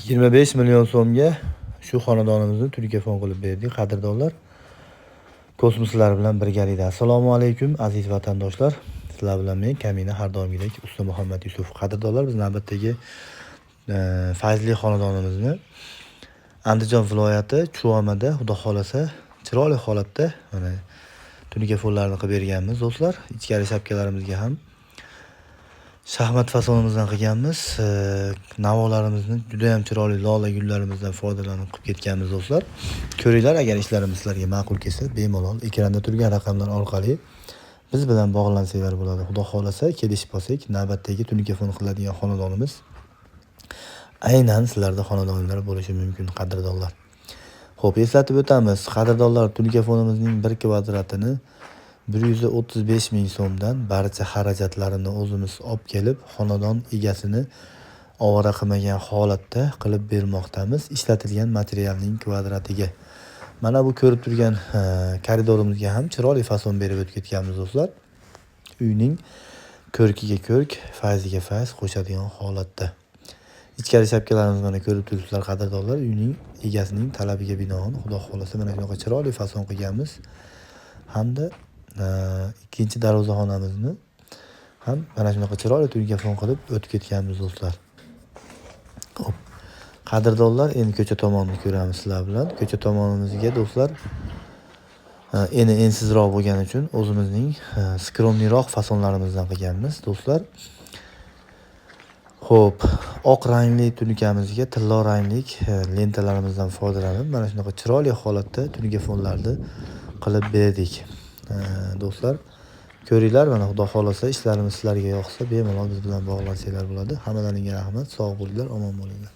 25 million so'mga shu xonadonimizni telefon qilib berdik, qadrdonlar. Kosmoslar bilan birgalikda. Assalomu alaykum aziz vatandoshlar. Sizlar bilan men Kamina har doimgidek Usta Muhammad Yusuf. Qadrdonlar, biz navbatdagi fayzli xonadonimizni Andijon viloyati Chuvamada, xudo xolasa, chiroyli holatda mana telefonlarni qilib berganmiz do'stlar. Ichkari shapkalarimizga ham shaxmat fasonimizdan qilganmiz. Navolarimizni juda ham chiroyli lola gullarimizdan foydalanib qilib ketganmiz do'stlar. Ko'ringlar, agar ishlarimiz sizlarga ma'qul kelsa, bemalol ekranda turgan raqamlar orqali biz bilan bog'lansanglar bo'ladi. Xudo xolasa, kelishib olsak, navbatdagi telefon qiladigan xonadonimiz aynan sizlarda xonadonlar bo'lishi mumkin, qadrdonlar. Xo'p, eslatib o'tamiz. Qadrdonlar, telefonimizning 1 kvadratini 135 ming so'mdan barcha xarajatlarini o'zimiz olib kelib, xonadon egasini ovora qilmagan holatda qilib bermoqdamiz, ishlatilgan materialning kvadratiga. Mana bu ko'rib turgan koridorimizga ham chiroyli fason berib o'tib ketganmiz do'stlar. Uyning ko'rkiga ko'rk, fayziga fayz qo'shadigan holatda. Ichkari shapkalarimiz mana ko'rib turibsizlar qadrdonlar. Uyning egasining talabiga binoan xudo xolasa mana shunaqa chiroyli fason qilganmiz. Hamda ikkinchi darvozaxonamizni ham mana shunaqa chiroyli telefon qilib o'tib ketganmiz do'stlar. Xo'p, qadrdonlar, endi ko'cha tomonini ko'ramiz sizlar bilan. Ko'cha tomonimizga do'stlar endi ensizroq bo'lgani uchun o'zimizning skromniroq fasonlarimizdan qilganmiz do'stlar. Xo'p, oq rangli tunikamizga tilla ranglik lentalarimizdan foydalanib mana shunaqa chiroyli holatda telefonlarni qilib berdik. Do'stlar, ko'ringlar, mana xudo xolasa ishlarimiz sizlarga yoqsa, bemalol biz bilan bog'lansanglar bo'ladi. Hammalaringga rahmat, sog' bo'linglar, omon bo'linglar.